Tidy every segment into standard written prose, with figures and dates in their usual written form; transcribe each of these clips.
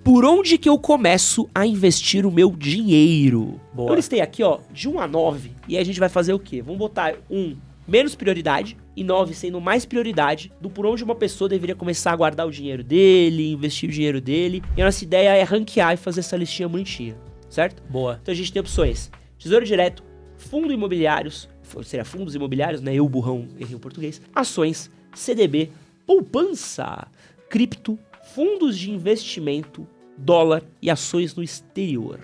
por onde que eu começo a investir o meu dinheiro? Boa. Eu listei aqui, ó, de 1 a 9, e aí a gente vai fazer o quê? Vamos botar 1 menos prioridade e 9 sendo mais prioridade do por onde uma pessoa deveria começar a guardar o dinheiro dele, investir o dinheiro dele. E a nossa ideia é ranquear e fazer essa listinha bonitinha, certo? Boa. Então a gente tem opções: Tesouro Direto, Fundo Imobiliários, seria fundos imobiliários, né? Eu, burrão, errei o português. Ações, CDB, poupança, cripto, fundos de investimento, dólar e ações no exterior.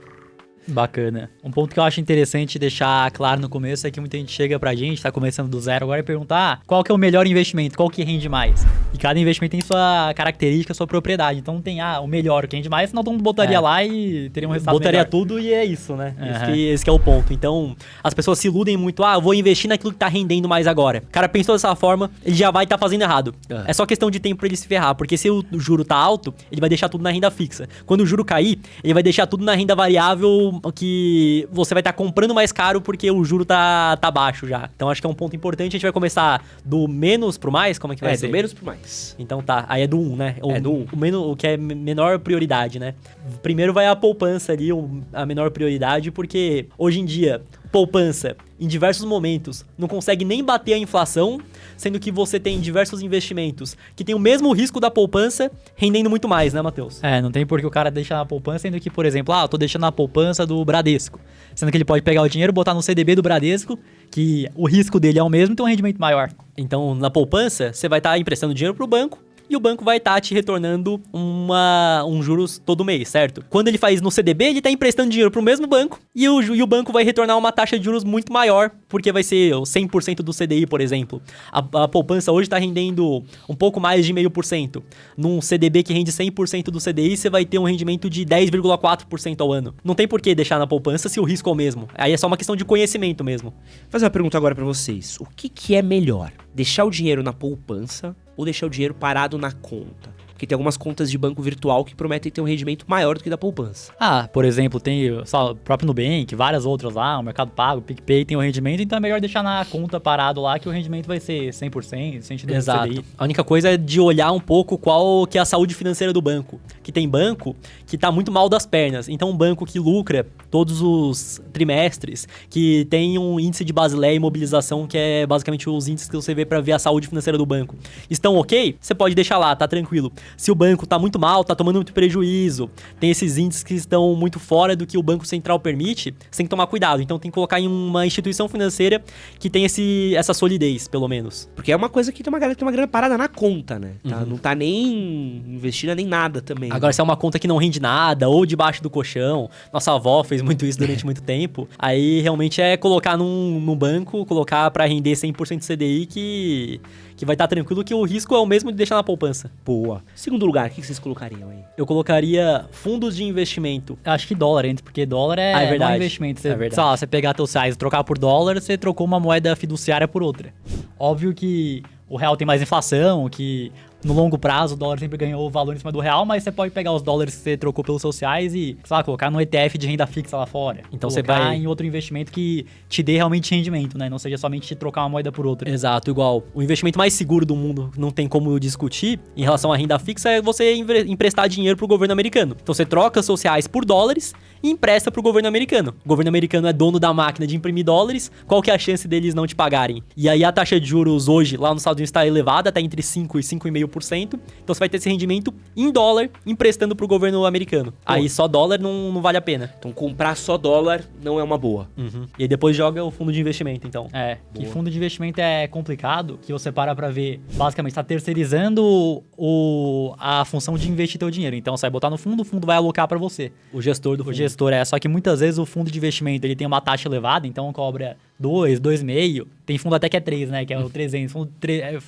Bacana. Um ponto que eu acho interessante deixar claro no começo é que muita gente chega pra gente, tá começando do zero agora, e pergunta, qual que é o melhor investimento? Qual que rende mais? E cada investimento tem sua característica, sua propriedade. Então não tem, o melhor, o que rende mais, senão todo mundo botaria lá e teria um resultado botaria melhor. tudo e é isso, né? Esse que é o ponto. Então, as pessoas se iludem muito, eu vou investir naquilo que tá rendendo mais agora. O cara pensou dessa forma, ele já vai estar fazendo errado. É só questão de tempo pra ele se ferrar, porque se o juro tá alto, ele vai deixar tudo na renda fixa. Quando o juro cair, ele vai deixar tudo na renda variável, que você vai estar comprando mais caro porque o juro tá baixo já. Então acho que é um ponto importante. A gente vai começar do menos pro mais, como é que vai ser? Do menos pro mais. Então tá, aí é do 1, né? Do 1. O que é menor prioridade, né? Primeiro vai a poupança ali, a menor prioridade, porque hoje em dia, poupança, em diversos momentos, não consegue nem bater a inflação, sendo que você tem diversos investimentos que tem o mesmo risco da poupança, rendendo muito mais, né, Matheus? Não tem por que o cara deixar na poupança, sendo que, por exemplo, eu tô deixando na poupança do Bradesco. Sendo que ele pode pegar o dinheiro, botar no CDB do Bradesco, que o risco dele é o mesmo e tem um rendimento maior. Então, na poupança, você vai estar emprestando dinheiro pro banco, e o banco vai estar te retornando um juros todo mês, certo? Quando ele faz no CDB, ele está emprestando dinheiro para o mesmo banco e o banco vai retornar uma taxa de juros muito maior, porque vai ser 100% do CDI, por exemplo. A poupança hoje está rendendo um pouco mais de 0,5%. Num CDB que rende 100% do CDI, você vai ter um rendimento de 10,4% ao ano. Não tem por que deixar na poupança se o risco é o mesmo. Aí é só uma questão de conhecimento mesmo. Vou fazer uma pergunta agora para vocês. O que é melhor? Deixar o dinheiro na poupança ou deixar o dinheiro parado na conta? Porque tem algumas contas de banco virtual que prometem ter um rendimento maior do que da poupança. Por exemplo, tem só o próprio Nubank, várias outras lá, o Mercado Pago, o PicPay tem um rendimento, então é melhor deixar na conta parado lá que o rendimento vai ser 100%, 100% Exato. CDI. A única coisa é de olhar um pouco qual que é a saúde financeira do banco. Que tem banco que tá muito mal das pernas. Então um banco que lucra todos os trimestres, que tem um índice de Basileia e mobilização, que é basicamente os índices que você vê para ver a saúde financeira do banco, estão ok? Você pode deixar lá, tá tranquilo. Se o banco tá muito mal, tá tomando muito prejuízo, tem esses índices que estão muito fora do que o Banco Central permite, você tem que tomar cuidado. Então tem que colocar em uma instituição financeira que tem essa solidez, pelo menos. Porque é uma coisa que tem uma galera que tem uma grana parada na conta, né? Não tá nem investindo nem nada também. Agora, se é uma conta que não rende nada, ou debaixo do colchão, nossa avó fez muito isso durante muito tempo, aí realmente é colocar num banco, colocar pra render 100% CDI que vai estar tranquilo, que o risco é o mesmo de deixar na poupança. Boa. Segundo lugar, o que vocês colocariam aí? Eu colocaria fundos de investimento. Eu acho que dólar antes, porque dólar é verdade. bom investimento. É verdade. Sei lá, você pegar teus reais e trocar por dólar, você trocou uma moeda fiduciária por outra. Óbvio que o real tem mais inflação, que no longo prazo o dólar sempre ganhou valor em cima do real, mas você pode pegar os dólares que você trocou pelos sociais e, sei lá, colocar no ETF de renda fixa lá fora. Então você vai em outro investimento que te dê realmente rendimento, né? Não seja somente trocar uma moeda por outra. Exato, igual. O investimento mais seguro do mundo, não tem como discutir, em relação à renda fixa, é você emprestar dinheiro pro governo americano. Então você troca seus reais por dólares e empresta pro governo americano. O governo americano é dono da máquina de imprimir dólares, qual que é a chance deles não te pagarem? E aí a taxa de juros hoje, lá nos Estados Unidos, está elevada, tá entre 5% e 5,5%. Então você vai ter esse rendimento em dólar emprestando pro governo americano. Aí só dólar não vale a pena. Então comprar só dólar não é uma boa. E aí depois joga o fundo de investimento, então. Que fundo de investimento é complicado, que você para pra ver, basicamente tá terceirizando a função de investir teu dinheiro. Então você vai botar no fundo, o fundo vai alocar pra você. O gestor do fundo. O gestor só que muitas vezes o fundo de investimento ele tem uma taxa elevada, então cobra 2, 2,5%. Tem fundo até que é 3, né? Que é o 300. Fundo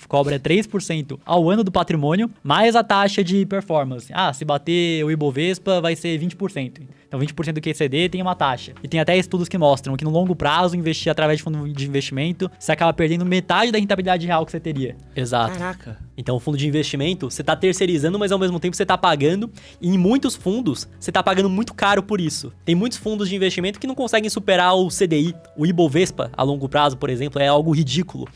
cobra 3% ao ano do patrimônio, mais a taxa de performance. Se bater o Ibovespa, vai ser 20%. Então, 20% do QCD tem uma taxa. E tem até estudos que mostram que no longo prazo, investir através de fundo de investimento, você acaba perdendo metade da rentabilidade real que você teria. Exato. Caraca. Então, o fundo de investimento, você tá terceirizando, mas ao mesmo tempo você tá pagando. E em muitos fundos, você tá pagando muito caro por isso. Tem muitos fundos de investimento que não conseguem superar o CDI. O Ibovespa, a longo prazo, por exemplo, é algo ridículo.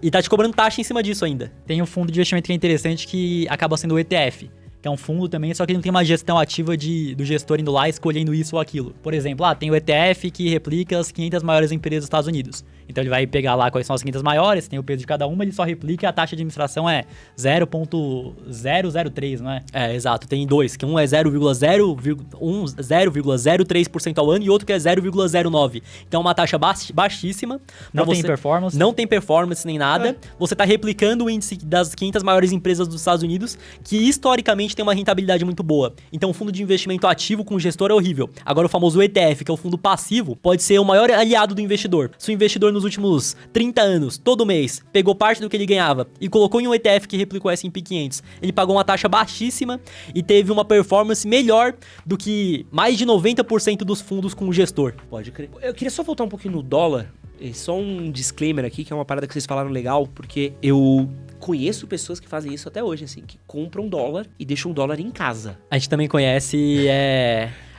E tá te cobrando taxa em cima disso ainda. Tem um fundo de investimento que é interessante, que acaba sendo o ETF. que é um fundo também, só que ele não tem uma gestão ativa do gestor indo lá escolhendo isso ou aquilo. Por exemplo, tem o ETF que replica as 500 maiores empresas dos Estados Unidos. Então ele vai pegar lá quais são as 500 maiores, tem o peso de cada uma, ele só replica e a taxa de administração é 0,003, não é? Exato. Tem dois, que um é 0,03% ao ano e outro que é 0,09. Então é uma taxa baixíssima. Não tem performance. Não tem performance nem nada. Você está replicando o índice das 500 maiores empresas dos Estados Unidos, que historicamente tem uma rentabilidade muito boa. Então o fundo de investimento ativo com o gestor é horrível. Agora o famoso ETF, que é o fundo passivo, pode ser o maior aliado do investidor. Se o investidor nos últimos 30 anos, todo mês, pegou parte do que ele ganhava e colocou em um ETF que replicou o S&P 500, ele pagou uma taxa baixíssima e teve uma performance melhor do que mais de 90% dos fundos com o gestor. Pode crer. Eu queria só voltar um pouquinho no dólar. E só um disclaimer aqui, que é uma parada que vocês falaram legal, porque eu conheço pessoas que fazem isso até hoje, assim, que compram dólar e deixam o dólar em casa. A gente também conhece,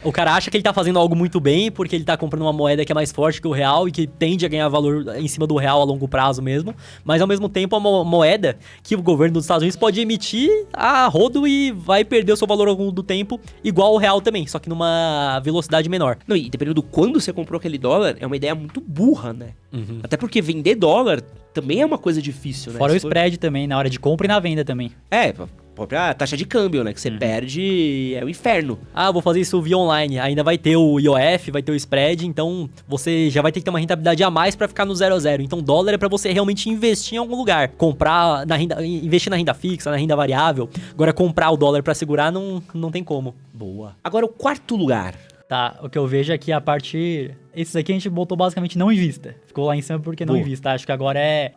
o cara acha que ele tá fazendo algo muito bem porque ele tá comprando uma moeda que é mais forte que o real e que tende a ganhar valor em cima do real a longo prazo mesmo, mas ao mesmo tempo é uma moeda que o governo dos Estados Unidos pode emitir a rodo e vai perder o seu valor ao longo do tempo, igual o real também, só que numa velocidade menor. Não, e dependendo do quando você comprou aquele dólar, é uma ideia muito burra, né? Uhum. Até porque vender dólar também é uma coisa difícil, né? Fora o spread também, na hora de compra e na venda também. A própria taxa de câmbio, né? Que você perde, é o inferno. Vou fazer isso via online. Ainda vai ter o IOF, vai ter o spread, então você já vai ter que ter uma rentabilidade a mais pra ficar no 0 a 0. Então dólar é pra você realmente investir em algum lugar. Comprar na renda, investir na renda fixa, na renda variável. Agora comprar o dólar pra segurar não tem como. Boa. Agora o quarto lugar. Tá, o que eu vejo é que a partir... Esses aqui a gente botou basicamente não invista. Ficou lá em cima porque não invista. Acho que agora é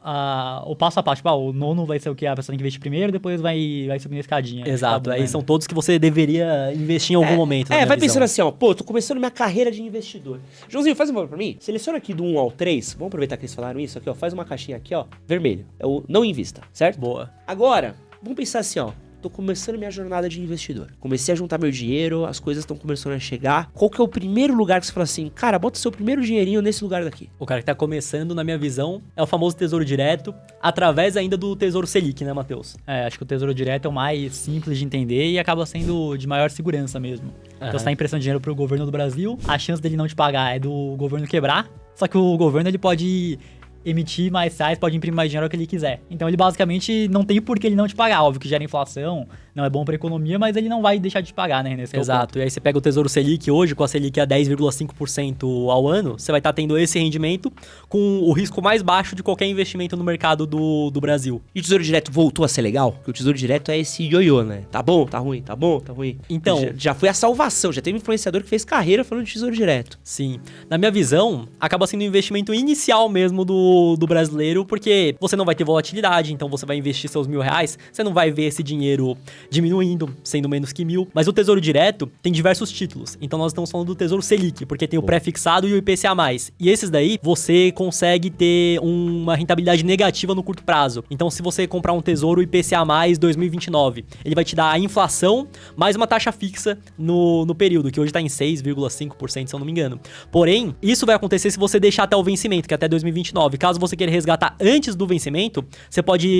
o passo a passo. Tipo, o nono vai ser o que a pessoa tem que investir primeiro, depois vai subir na escadinha. Exato, tá bom, aí né? são todos que você deveria investir em algum momento. Vai pensando assim, ó. Pô, tô começando minha carreira de investidor. Joãozinho, faz um favor pra mim. Seleciona aqui do 1 ao 3. Vamos aproveitar que eles falaram isso aqui, ó. Faz uma caixinha aqui, ó. Vermelho. É o não invista, certo? Boa. Agora, vamos pensar assim, ó. Tô começando minha jornada de investidor. Comecei a juntar meu dinheiro, as coisas estão começando a chegar. Qual que é o primeiro lugar que você fala assim, cara, bota seu primeiro dinheirinho nesse lugar daqui? O cara que tá começando, na minha visão, é o famoso Tesouro Direto, através ainda do Tesouro Selic, né, Matheus? Acho que o Tesouro Direto é o mais simples de entender e acaba sendo de maior segurança mesmo. Então você tá emprestando dinheiro pro governo do Brasil, a chance dele não te pagar é do governo quebrar, só que o governo ele pode emitir mais reais, pode imprimir mais dinheiro que ele quiser. Então ele basicamente não tem por que ele não te pagar. Óbvio que gera inflação, não é bom pra economia, mas ele não vai deixar de te pagar, né? Exato. E aí você pega o Tesouro Selic hoje, com a Selic a 10,5% ao ano, você vai estar tendo esse rendimento com o risco mais baixo de qualquer investimento no mercado do Brasil. E o Tesouro Direto voltou a ser legal? Porque o Tesouro Direto é esse ioiô, né? Tá bom, tá ruim, tá bom, tá ruim. Então... Já foi a salvação, já teve um influenciador que fez carreira falando de Tesouro Direto. Sim. Na minha visão, acaba sendo um investimento inicial mesmo do brasileiro, porque você não vai ter volatilidade, então você vai investir seus R$1.000, você não vai ver esse dinheiro diminuindo, sendo menos que 1.000. Mas o Tesouro Direto tem diversos títulos. Então nós estamos falando do Tesouro Selic, porque tem o pré-fixado e o IPCA+. E esses daí, você consegue ter uma rentabilidade negativa no curto prazo. Então se você comprar um Tesouro IPCA+, 2029, ele vai te dar a inflação mais uma taxa fixa no período, que hoje está em 6,5%, se eu não me engano. Porém, isso vai acontecer se você deixar até o vencimento, que é até 2029. Caso você queira resgatar antes do vencimento,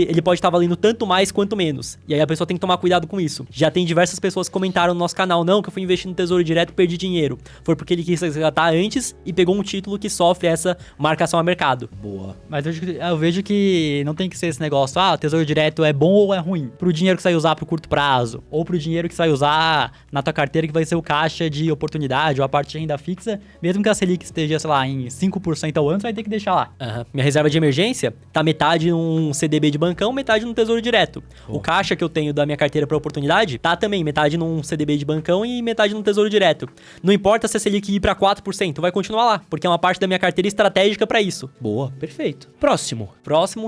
ele pode estar valendo tanto mais quanto menos. E aí a pessoa tem que tomar cuidado com isso. Já tem diversas pessoas que comentaram no nosso canal, não, que eu fui investir no Tesouro Direto e perdi dinheiro. Foi porque ele quis resgatar antes e pegou um título que sofre essa marcação a mercado. Boa. Mas eu vejo que não tem que ser esse negócio, Tesouro Direto é bom ou é ruim? Pro dinheiro que você vai usar pro curto prazo, ou pro dinheiro que você vai usar na tua carteira que vai ser o caixa de oportunidade ou a parte de renda fixa, mesmo que a Selic esteja, sei lá, em 5% ao ano, você vai ter que deixar lá. Minha reserva de emergência tá metade num CDB de bancão, metade no Tesouro Direto. O caixa que eu tenho da minha carteira para oportunidade tá também metade num CDB de bancão e metade no Tesouro Direto. Não importa se a Selic ir para 4%, vai continuar lá, porque é uma parte da minha carteira estratégica para isso. Boa, perfeito. Próximo,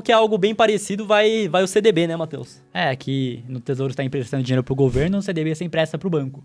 que é algo bem parecido, vai o CDB, né, Matheus? Que no Tesouro você tá emprestando dinheiro pro governo, no CDB você empresta pro banco.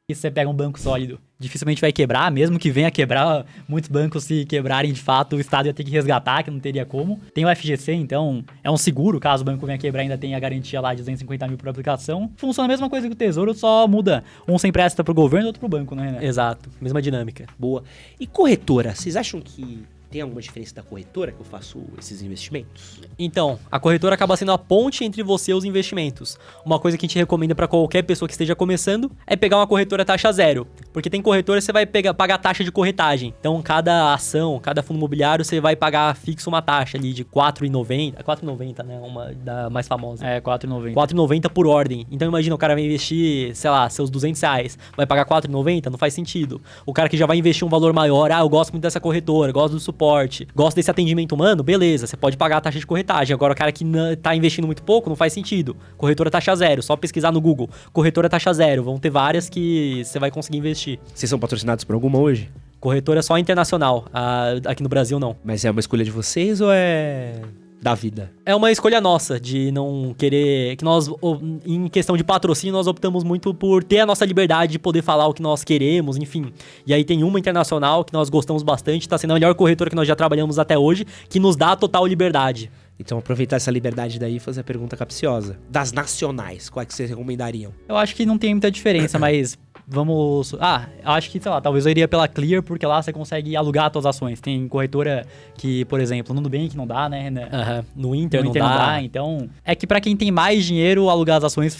E se você pega um banco sólido, dificilmente vai quebrar, mesmo que venha quebrar, muitos bancos se quebrarem de fato, o Estado ia ter que resgatar, que não teria como. Tem o FGC, então é um seguro, caso o banco venha quebrar, ainda tem a garantia lá de 250 mil por aplicação. Funciona a mesma coisa que o Tesouro, só muda. Um você empresta pro governo, outro pro banco, né, Renan? Exato, mesma dinâmica. Boa. E corretora, vocês acham que Tem alguma diferença da corretora que eu faço esses investimentos? Então, a corretora acaba sendo a ponte entre você e os investimentos. Uma coisa que a gente recomenda para qualquer pessoa que esteja começando é pegar uma corretora taxa zero. Porque tem corretora que você vai pagar taxa de corretagem. Então, cada ação, cada fundo imobiliário, você vai pagar fixo uma taxa ali de R$4,90. R$4,90, né? Uma da mais famosa. É, R$4,90. R$4,90 por ordem. Então, imagina, o cara vai investir, sei lá, seus R$200. Vai pagar R$4,90? Não faz sentido. O cara que já vai investir um valor maior, eu gosto muito dessa corretora, gosto do suporte, gosto desse atendimento humano, beleza, você pode pagar a taxa de corretagem. Agora, o cara que tá investindo muito pouco, não faz sentido. Corretora taxa zero, só pesquisar no Google. Corretora taxa zero, vão ter várias que você vai conseguir investir. Vocês são patrocinados por alguma hoje? Corretora só internacional, aqui no Brasil não. Mas é uma escolha de vocês ou é da vida? É uma escolha nossa de não querer... Que nós, em questão de patrocínio, nós optamos muito por ter a nossa liberdade de poder falar o que nós queremos, enfim. E aí tem uma internacional que nós gostamos bastante, tá sendo a melhor corretora que nós já trabalhamos até hoje, que nos dá a total liberdade. Então, aproveitar essa liberdade daí e fazer a pergunta capciosa. Das nacionais, quais que vocês recomendariam? Eu acho que não tem muita diferença, mas vamos... eu acho que, sei lá, talvez eu iria pela Clear, porque lá você consegue alugar as suas ações. Tem corretora que, por exemplo, no Nubank não dá, né, Renan? No Inter, No não Inter dá. Então, é que pra quem tem mais dinheiro, alugar as ações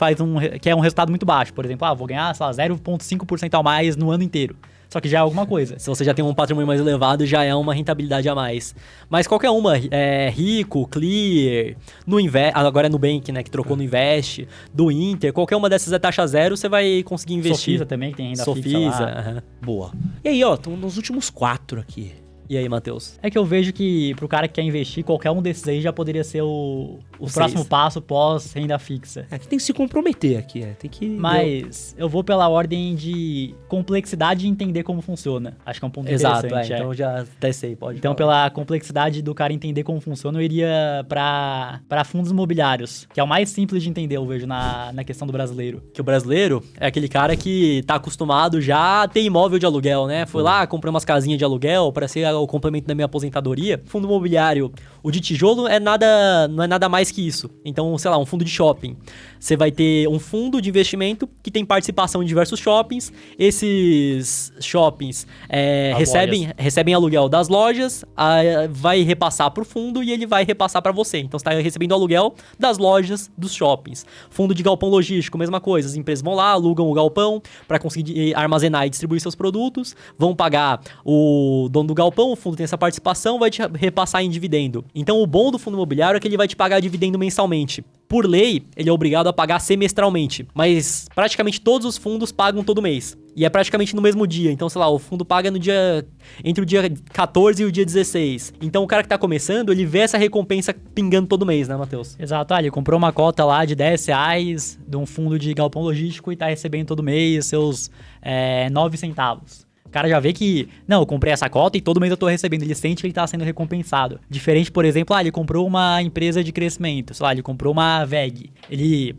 que é um resultado muito baixo. Por exemplo, vou ganhar, sei lá, 0,5% a mais no ano inteiro. Só que já é alguma coisa. Se você já tem um patrimônio mais elevado, já é uma rentabilidade a mais. Mas qualquer uma, Rico, Clear, agora é Nubank, né, que trocou no Invest, do Inter, qualquer uma dessas é taxa zero, você vai conseguir investir. Sofisa também, que tem renda Sofisa, fixa lá. Boa. E aí, ó, estamos nos últimos 4 aqui. E aí, Matheus? É que eu vejo que pro cara que quer investir, qualquer um desses aí já poderia ser o próximo passo pós renda fixa. Aqui tem que se comprometer aqui, tem que... Mas eu vou pela ordem de complexidade de entender como funciona. Acho que é um ponto interessante. Então já até sei, pode Então, falar. pela complexidade do cara entender como funciona, eu iria pra fundos imobiliários, que é o mais simples de entender, eu vejo, na questão do brasileiro. Que o brasileiro é aquele cara que tá acostumado já a ter imóvel de aluguel, né? Foi lá, comprei umas casinhas de aluguel para ser o complemento da minha aposentadoria. Fundo imobiliário, o de tijolo não é nada mais que isso. Então, sei lá, um fundo de shopping. Você vai ter um fundo de investimento que tem participação em diversos shoppings. Esses shoppings recebem aluguel das lojas, vai repassar pro fundo e ele vai repassar para você. Então, você está recebendo aluguel das lojas dos shoppings. Fundo de galpão logístico, mesma coisa. As empresas vão lá, alugam o galpão para conseguir armazenar e distribuir seus produtos. Vão pagar o dono do galpão, o fundo tem essa participação, vai te repassar em dividendo. Então, o bom do fundo imobiliário é que ele vai te pagar dividendo mensalmente. Por lei, ele é obrigado a pagar semestralmente, mas praticamente todos os fundos pagam todo mês. E é praticamente no mesmo dia. Então, sei lá, o fundo paga entre o dia 14 e o dia 16. Então, o cara que tá começando, ele vê essa recompensa pingando todo mês, né, Matheus? Exato. Ele comprou uma cota lá de R$10 de um fundo de galpão logístico e tá recebendo todo mês seus 9 centavos. O cara já vê que, não, eu comprei essa cota e todo mês eu tô recebendo. Ele sente que ele tá sendo recompensado. Diferente, por exemplo, ele comprou uma empresa de crescimento. Sei lá, ele comprou uma VEG. Ele,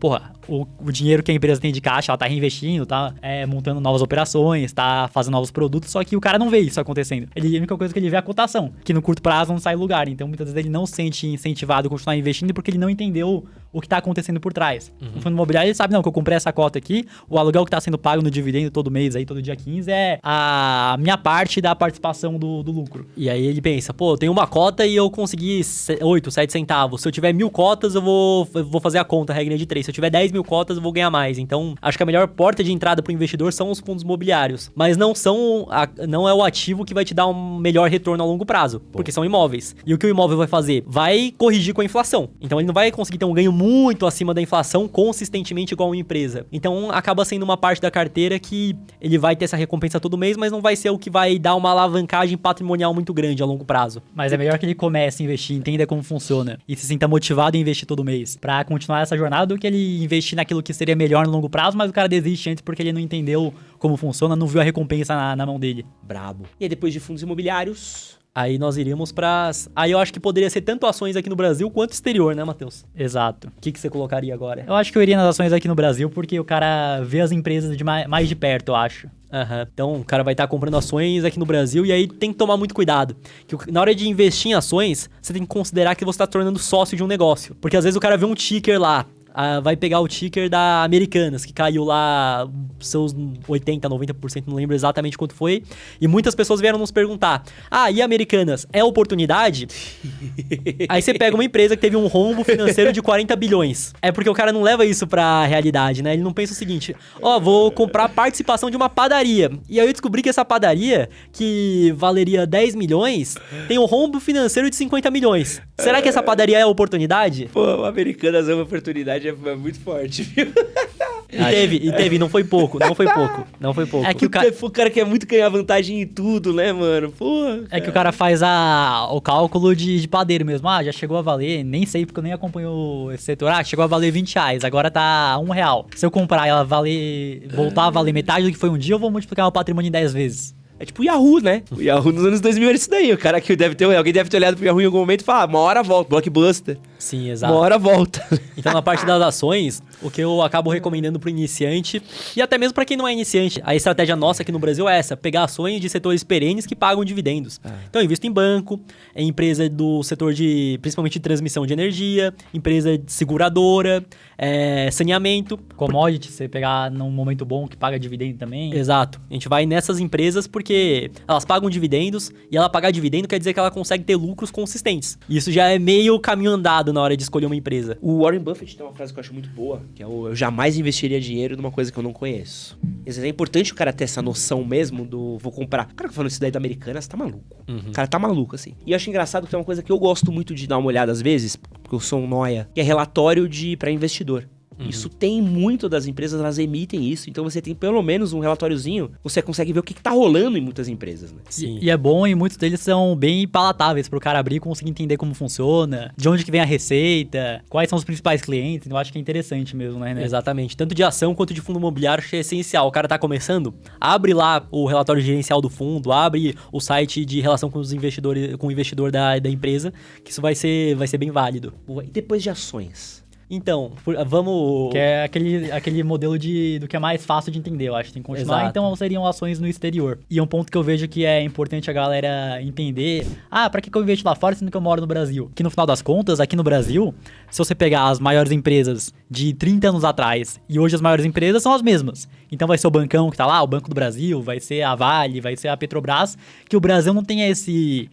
o dinheiro que a empresa tem de caixa, ela tá reinvestindo, tá montando novas operações, tá fazendo novos produtos, só que o cara não vê isso acontecendo. A única coisa que ele vê é a cotação, que no curto prazo não sai lugar. Então, muitas vezes ele não se sente incentivado a continuar investindo porque ele não entendeu o que tá acontecendo por trás. O fundo imobiliário, ele sabe, não, que eu comprei essa cota aqui, o aluguel que tá sendo pago no dividendo todo mês, aí todo dia 15, é a minha parte da participação do lucro. E aí ele pensa, eu tenho uma cota e eu consegui 8, 7 centavos. Se eu tiver 1.000 cotas, eu vou fazer a conta, a regra de 3. Se eu tiver 10.000 cotas, eu vou ganhar mais. Então, acho que a melhor porta de entrada para o investidor são os fundos imobiliários. Mas não é o ativo que vai te dar um melhor retorno a longo prazo, porque são imóveis. E o que o imóvel vai fazer? Vai corrigir com a inflação. Então, ele não vai conseguir ter um ganho muito acima da inflação consistentemente igual uma empresa. Então, acaba sendo uma parte da carteira que ele vai ter essa recompensa todo mês, mas não vai ser o que vai dar uma alavancagem patrimonial muito grande a longo prazo. Mas é melhor que ele comece a investir, entenda como funciona e se sinta motivado a investir todo mês pra continuar essa jornada do que ele investir naquilo que seria melhor no longo prazo, mas o cara desiste antes porque ele não entendeu como funciona, não viu a recompensa na mão dele. Brabo. E aí depois de fundos imobiliários... Aí nós iríamos Aí eu acho que poderia ser tanto ações aqui no Brasil quanto exterior, né, Matheus? Exato. O que você colocaria agora? Eu acho que eu iria nas ações aqui no Brasil porque o cara vê as empresas mais de perto, eu acho. Então o cara vai estar comprando ações aqui no Brasil e aí tem que tomar muito cuidado. Que na hora de investir em ações, você tem que considerar que você está tornando sócio de um negócio. Porque às vezes o cara vê um ticker lá, vai pegar o ticker da Americanas, que caiu lá seus 80%, 90%, não lembro exatamente quanto foi. E muitas pessoas vieram nos perguntar, e Americanas, é oportunidade? Aí você pega uma empresa que teve um rombo financeiro de 40 bilhões. É porque o cara não leva isso pra realidade, né? Ele não pensa o seguinte, vou comprar participação de uma padaria. E aí eu descobri que essa padaria, que valeria 10 milhões, tem um rombo financeiro de 50 milhões. Será que essa padaria é oportunidade? Pô, Americanas é uma oportunidade, é muito forte, viu? E teve, não foi pouco. É que o cara quer muito ganhar vantagem em tudo, né, mano? Pô, É que o cara faz o cálculo de padeiro mesmo. Já chegou a valer, nem sei porque eu nem acompanho esse setor. Chegou a valer R$20, agora tá R$1. Se eu comprar e ela voltar a valer metade do que foi um dia, eu vou multiplicar o patrimônio em 10 vezes. É tipo o Yahoo, né? O Yahoo nos anos 2000 era isso daí. O cara que alguém deve ter olhado pro Yahoo em algum momento e falar, uma hora volta, blockbuster. Sim, exato. Uma hora volta. Então, na parte das ações, o que eu acabo recomendando pro iniciante, e até mesmo pra quem não é iniciante, a estratégia nossa aqui no Brasil é essa, pegar ações de setores perenes que pagam dividendos. Então, eu invisto em banco, em empresa do setor principalmente de transmissão de energia, empresa de seguradora, saneamento. Commodity, você pegar num momento bom que paga dividendo também. Exato. A gente vai nessas empresas porque elas pagam dividendos e ela pagar dividendo quer dizer que ela consegue ter lucros consistentes. Isso já é meio caminho andado na hora de escolher uma empresa. O Warren Buffett tem uma frase que eu acho muito boa, que é eu jamais investiria dinheiro numa coisa que eu não conheço. É importante o cara ter essa noção mesmo do vou comprar. O cara que falou isso daí da Americanas tá maluco. O cara tá maluco, assim. E eu acho engraçado que tem uma coisa que eu gosto muito de dar uma olhada às vezes, porque eu sou um nóia, que é relatório pra investidor. Isso tem muito das empresas, elas emitem isso. Então você tem pelo menos um relatóriozinho, você consegue ver o que tá rolando em muitas empresas, né? Sim. E é bom, e muitos deles são bem palatáveis pro cara abrir e conseguir entender como funciona, de onde que vem a receita, quais são os principais clientes. Eu acho que é interessante mesmo, né, René? Exatamente. Tanto de ação quanto de fundo imobiliário, acho que é essencial. O cara tá começando, abre lá o relatório gerencial do fundo, abre o site de relação com os investidores, com o investidor da empresa, que isso vai ser bem válido. E depois de ações? Então, vamos... Que é aquele modelo do que é mais fácil de entender, eu acho. Tem que continuar. Exato. Então, seriam ações no exterior. E um ponto que eu vejo que é importante a galera entender. Pra que eu investo lá fora, sendo que eu moro no Brasil? Que no final das contas, aqui no Brasil, se você pegar as maiores empresas de 30 anos atrás e hoje as maiores empresas são as mesmas. Então vai ser o Bancão que tá lá, o Banco do Brasil, vai ser a Vale, vai ser a Petrobras, que o Brasil não tem esse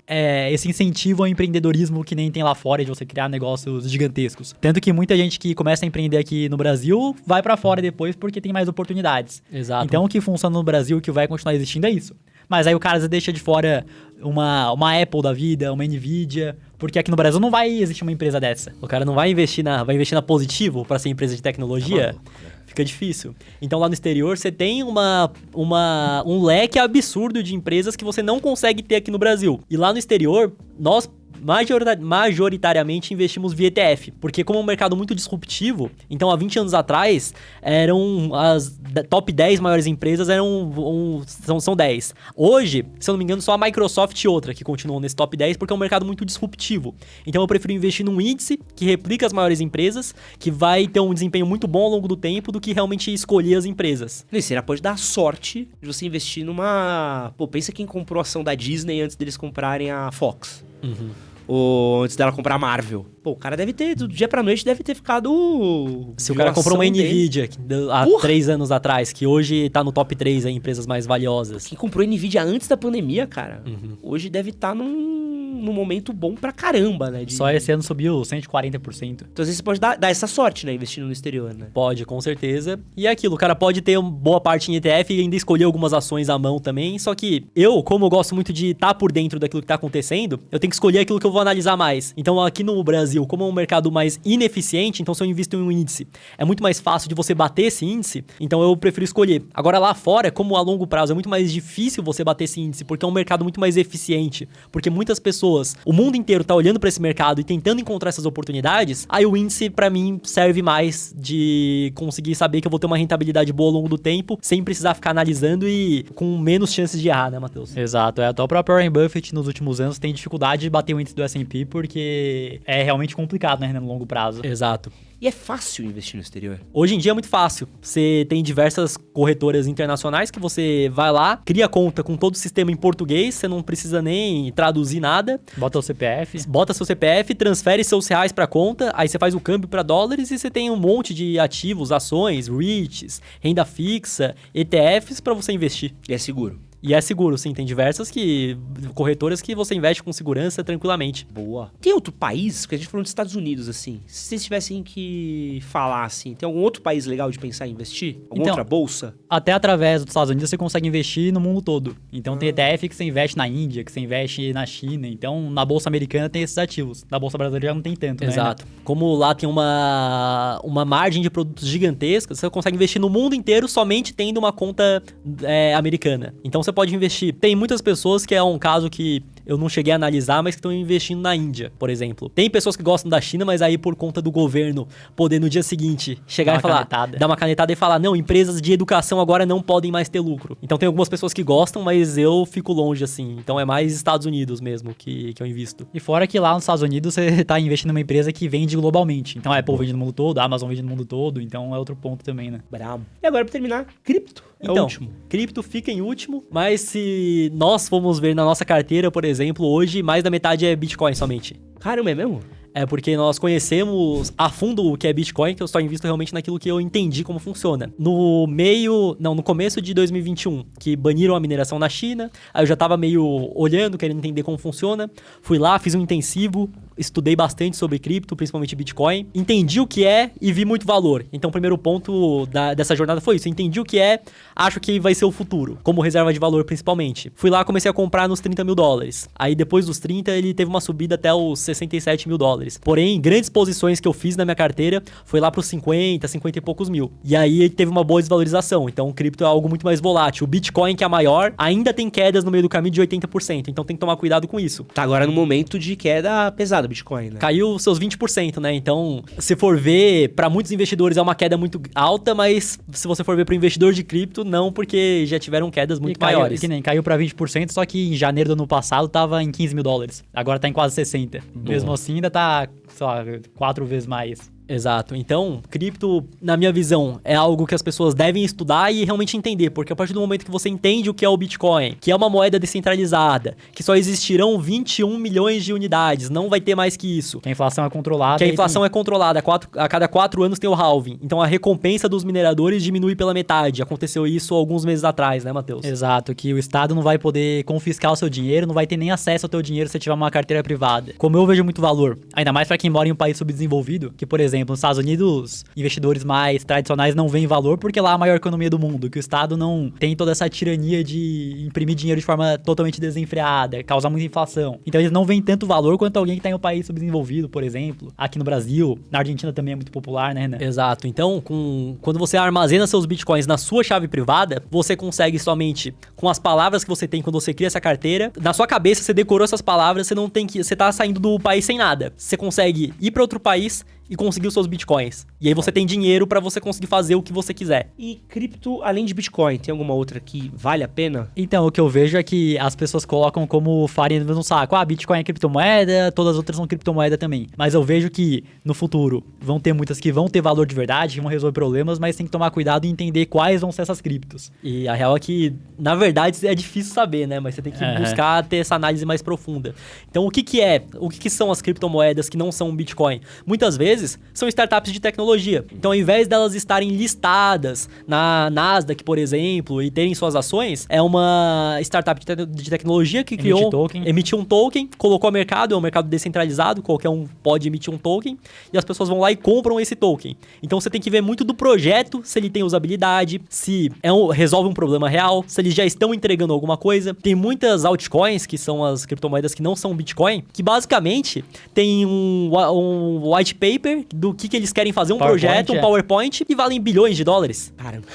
incentivo ao empreendedorismo que nem tem lá fora, de você criar negócios gigantescos. Tanto que muita gente que começa a empreender aqui no Brasil vai pra fora depois porque tem mais oportunidades. Exato. Então o que funciona no Brasil, que vai continuar existindo é isso. Mas aí o cara deixa de fora uma Apple da vida, uma Nvidia, porque aqui no Brasil não vai existir uma empresa dessa. O cara não vai investir na Positivo pra ser empresa de tecnologia? Fica difícil. Então, lá no exterior, você tem um leque absurdo de empresas que você não consegue ter aqui no Brasil. E lá no exterior, nós majoritariamente investimos via ETF, porque como é um mercado muito disruptivo, então há 20 anos atrás eram as top 10 maiores empresas, são 10. Hoje, se eu não me engano, só a Microsoft e outra que continuam nesse top 10, porque é um mercado muito disruptivo. Então eu prefiro investir num índice que replica as maiores empresas, que vai ter um desempenho muito bom ao longo do tempo, do que realmente escolher as empresas. Você pode dar sorte de você investir numa... pensa quem comprou a ação da Disney antes deles comprarem a Fox. Ou antes dela comprar a Marvel. O cara deve ter, do dia pra noite, deve ter ficado... Se o cara comprou uma Nvidia há 3 anos atrás, que hoje tá no top 3 aí, empresas mais valiosas. Quem comprou Nvidia antes da pandemia, cara, hoje deve estar num momento bom pra caramba, né? Só esse ano subiu 140%. Então, às vezes, você pode dar essa sorte, né? Investindo no exterior, né? Pode, com certeza. E é aquilo, o cara pode ter uma boa parte em ETF e ainda escolher algumas ações à mão também. Só que como eu gosto muito de estar por dentro daquilo que tá acontecendo, eu tenho que escolher aquilo que eu vou analisar mais. Então, aqui no Brasil, como é um mercado mais ineficiente, então se eu invisto em um índice, é muito mais fácil de você bater esse índice, então eu prefiro escolher. Agora, lá fora, como a longo prazo é muito mais difícil você bater esse índice, porque é um mercado muito mais eficiente, porque muitas pessoas, o mundo inteiro tá olhando para esse mercado e tentando encontrar essas oportunidades, aí o índice, para mim, serve mais de conseguir saber que eu vou ter uma rentabilidade boa ao longo do tempo, sem precisar ficar analisando e com menos chances de errar, né, Matheus? Exato. Até o próprio Warren Buffett, nos últimos anos, tem dificuldade de bater o índice do S&P, porque é realmente complicado, né, no longo prazo. Exato. E é fácil investir no exterior? Hoje em dia é muito fácil. Você tem diversas corretoras internacionais que você vai lá, cria conta com todo o sistema em português, você não precisa nem traduzir nada. Bota o CPF. Bota seu CPF, transfere seus reais pra conta, aí você faz o câmbio pra dólares e você tem um monte de ativos, ações, REITs, renda fixa, ETFs pra você investir. E é seguro? E é seguro, sim. Tem diversas corretoras que você investe com segurança tranquilamente. Boa. Tem outro país, porque a gente falou dos Estados Unidos, assim, se vocês tivessem que falar, assim, tem algum outro país legal de pensar em investir? Alguma outra bolsa? Até através dos Estados Unidos você consegue investir no mundo todo. Então tem ETF que você investe na Índia, que você investe na China. Então na bolsa americana tem esses ativos. Na bolsa brasileira já não tem tanto, né? Exato. Como lá tem uma margem de produtos gigantesca, você consegue investir no mundo inteiro somente tendo uma conta americana. Então você pode investir. Tem muitas pessoas que é um caso que eu não cheguei a analisar, mas que estão investindo na Índia, por exemplo. Tem pessoas que gostam da China, mas aí por conta do governo poder no dia seguinte chegar e falar, dar uma canetada e falar, não, empresas de educação agora não podem mais ter lucro. Então tem algumas pessoas que gostam, mas eu fico longe, assim. Então é mais Estados Unidos mesmo que eu invisto. E fora que lá nos Estados Unidos você tá investindo numa empresa que vende globalmente. Então a Apple vende no mundo todo, a Amazon vende no mundo todo, então é outro ponto também, né? Brabo. E agora pra terminar, cripto. É o último. Cripto fica em último, mas se nós formos ver na nossa carteira, por exemplo, hoje mais da metade é Bitcoin somente. Caramba, é mesmo? É porque nós conhecemos a fundo o que é Bitcoin, que eu só invisto realmente naquilo que eu entendi como funciona. No começo de 2021, que baniram a mineração na China, aí eu já tava meio olhando, querendo entender como funciona. Fui lá, fiz um intensivo, estudei bastante sobre cripto, principalmente Bitcoin. Entendi o que é e vi muito valor. Então o primeiro ponto dessa jornada foi isso. Entendi o que é, acho que vai ser o futuro, como reserva de valor principalmente. Fui lá, comecei a comprar nos $30 mil. Aí depois dos 30, ele teve uma subida até os $67 mil. Porém, grandes posições que eu fiz na minha carteira foi lá para os 50 e poucos mil. E aí ele teve uma boa desvalorização. Então o cripto é algo muito mais volátil. O Bitcoin, que é a maior, ainda tem quedas no meio do caminho de 80%. Então tem que tomar cuidado com isso. Tá agora no momento de queda pesada o Bitcoin, né? Caiu seus 20%, né? Então, se for ver, para muitos investidores é uma queda muito alta, mas se você for ver para o investidor de cripto, não, porque já tiveram quedas muito maiores. Que nem caiu para 20%, só que em janeiro do ano passado tava em $15 mil. Agora tá em quase 60. Mesmo assim, ainda tá, sei lá, 4 vezes mais. Exato. Então, cripto, na minha visão, é algo que as pessoas devem estudar e realmente entender, porque a partir do momento que você entende o que é o Bitcoin, que é uma moeda descentralizada, que só existirão 21 milhões de unidades, não vai ter mais que isso. Que a inflação é controlada. Que a inflação é controlada, a cada 4 anos tem o halving. Então, a recompensa dos mineradores diminui pela metade. Aconteceu isso alguns meses atrás, né, Matheus? Exato, que o Estado não vai poder confiscar o seu dinheiro, não vai ter nem acesso ao teu dinheiro se você tiver uma carteira privada. Como eu vejo muito valor, ainda mais para quem mora em um país subdesenvolvido, que, por exemplo, nos Estados Unidos, investidores mais tradicionais não veem valor porque lá é a maior economia do mundo, que o Estado não tem toda essa tirania de imprimir dinheiro de forma totalmente desenfreada, causar muita inflação. Então eles não veem tanto valor quanto alguém que está em um país subdesenvolvido, por exemplo. Aqui no Brasil, na Argentina também é muito popular, né, Renan? Exato. Então, quando você armazena seus bitcoins na sua chave privada, você consegue somente, com as palavras que você tem quando você cria essa carteira, na sua cabeça você decorou essas palavras, você tá saindo do país sem nada. Você consegue ir para outro país e conseguir os seus bitcoins. E aí você tem dinheiro pra você conseguir fazer o que você quiser. E cripto, além de Bitcoin, tem alguma outra que vale a pena? Então, o que eu vejo é que as pessoas colocam como farinha no mesmo saco. Ah, Bitcoin é criptomoeda, todas as outras são criptomoeda também. Mas eu vejo que no futuro vão ter muitas que vão ter valor de verdade, que vão resolver problemas, mas tem que tomar cuidado e entender quais vão ser essas criptos. E a real é que, na verdade, é difícil saber, né? Mas você tem que buscar ter essa análise mais profunda. Então, o que são as criptomoedas que não são Bitcoin? Muitas vezes são startups de tecnologia. Então, ao invés delas estarem listadas na Nasdaq, por exemplo, e terem suas ações, é uma startup de tecnologia que emitiu um token, colocou ao mercado, é um mercado descentralizado, qualquer um pode emitir um token, e as pessoas vão lá e compram esse token. Então, você tem que ver muito do projeto, se ele tem usabilidade, se resolve um problema real, se eles já estão entregando alguma coisa. Tem muitas altcoins, que são as criptomoedas que não são Bitcoin, que basicamente tem um white paper do que eles querem fazer, um projeto, um PowerPoint, e valem bilhões de dólares. Caramba.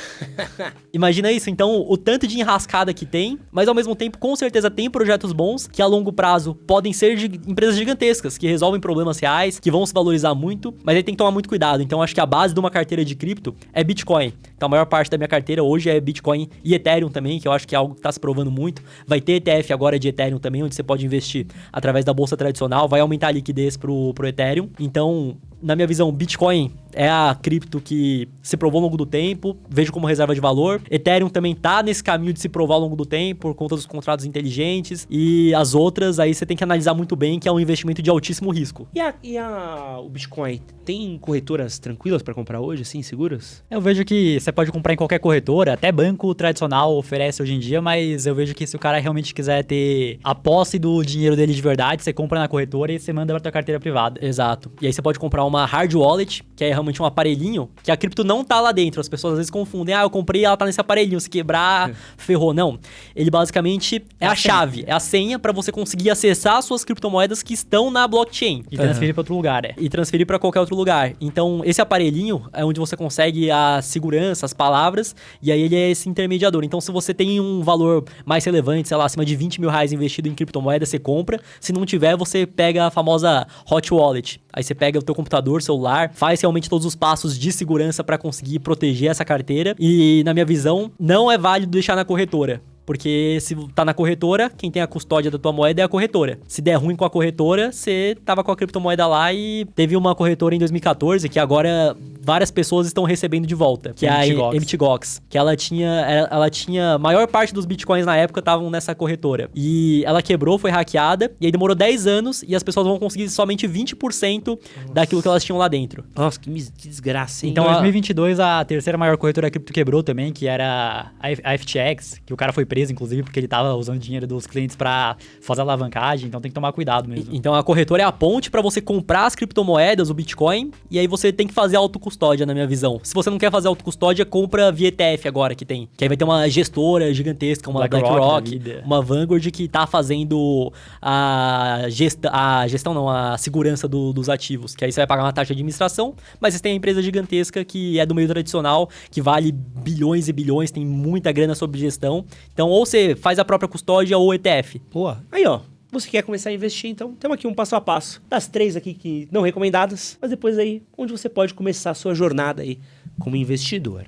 Imagina isso. Então, o tanto de enrascada que tem, mas ao mesmo tempo, com certeza, tem projetos bons que a longo prazo podem ser de empresas gigantescas, que resolvem problemas reais, que vão se valorizar muito, mas aí tem que tomar muito cuidado. Então, acho que a base de uma carteira de cripto é Bitcoin. Então, a maior parte da minha carteira hoje é Bitcoin e Ethereum também, que eu acho que é algo que está se provando muito. Vai ter ETF agora de Ethereum também, onde você pode investir através da bolsa tradicional, vai aumentar a liquidez pro Ethereum. Então, na minha visão, Bitcoin é a cripto que se provou ao longo do tempo, vejo como reserva de valor. Ethereum também tá nesse caminho de se provar ao longo do tempo, por conta dos contratos inteligentes. E as outras, aí você tem que analisar muito bem, que é um investimento de altíssimo risco. E o Bitcoin, tem corretoras tranquilas para comprar hoje, assim, seguras? Eu vejo que você pode comprar em qualquer corretora, até banco tradicional oferece hoje em dia, mas eu vejo que se o cara realmente quiser ter a posse do dinheiro dele de verdade, você compra na corretora e você manda pra tua carteira privada. Exato. E aí você pode comprar uma hard wallet, que é realmente um aparelhinho, que a cripto não tá lá dentro. As pessoas às vezes confundem, eu comprei e ela tá nesse aparelhinho, se quebrar, ferrou. Não. Ele basicamente é a chave, é a senha pra você conseguir acessar as suas criptomoedas que estão na blockchain. E transferir pra outro lugar, E transferir pra qualquer outro lugar. Então, esse aparelhinho é onde você consegue a segurança, as palavras, e aí ele é esse intermediador. Então, se você tem um valor mais relevante, sei lá, acima de 20 mil reais investido em criptomoeda, você compra. Se não tiver, você pega a famosa hot wallet. Aí você pega o teu computador, celular, faz realmente todos os passos de segurança para conseguir proteger essa carteira. E, na minha visão, não é válido deixar na corretora. Porque se tá na corretora, quem tem a custódia da tua moeda é a corretora. Se der ruim com a corretora, você tava com a criptomoeda lá e teve uma corretora em 2014 que agora várias pessoas estão recebendo de volta. Que é a MTGOX. Que ela tinha... maior parte dos bitcoins na época estavam nessa corretora. E ela quebrou, foi hackeada. E aí demorou 10 anos e as pessoas vão conseguir somente 20% daquilo que elas tinham lá dentro. Nossa, que desgraça, hein? Então, em 2022, a terceira maior corretora cripto quebrou também, que era a FTX, que o cara foi preso, inclusive, porque ele tava usando dinheiro dos clientes pra fazer alavancagem, então tem que tomar cuidado mesmo. Então a corretora é a ponte pra você comprar as criptomoedas, o Bitcoin, e aí você tem que fazer autocustódia, na minha visão. Se você não quer fazer autocustódia, compra via ETF agora que tem. Que aí vai ter uma gestora gigantesca, uma BlackRock, uma Vanguard que tá fazendo a segurança dos ativos. Que aí você vai pagar uma taxa de administração, mas você tem a empresa gigantesca que é do meio tradicional, que vale bilhões e bilhões, tem muita grana sob gestão. Então, ou você faz a própria custódia ou ETF. Boa. Aí, ó. Você quer começar a investir, então temos aqui um passo a passo. Das 3 aqui que não recomendadas, mas depois aí, onde você pode começar a sua jornada aí como investidor.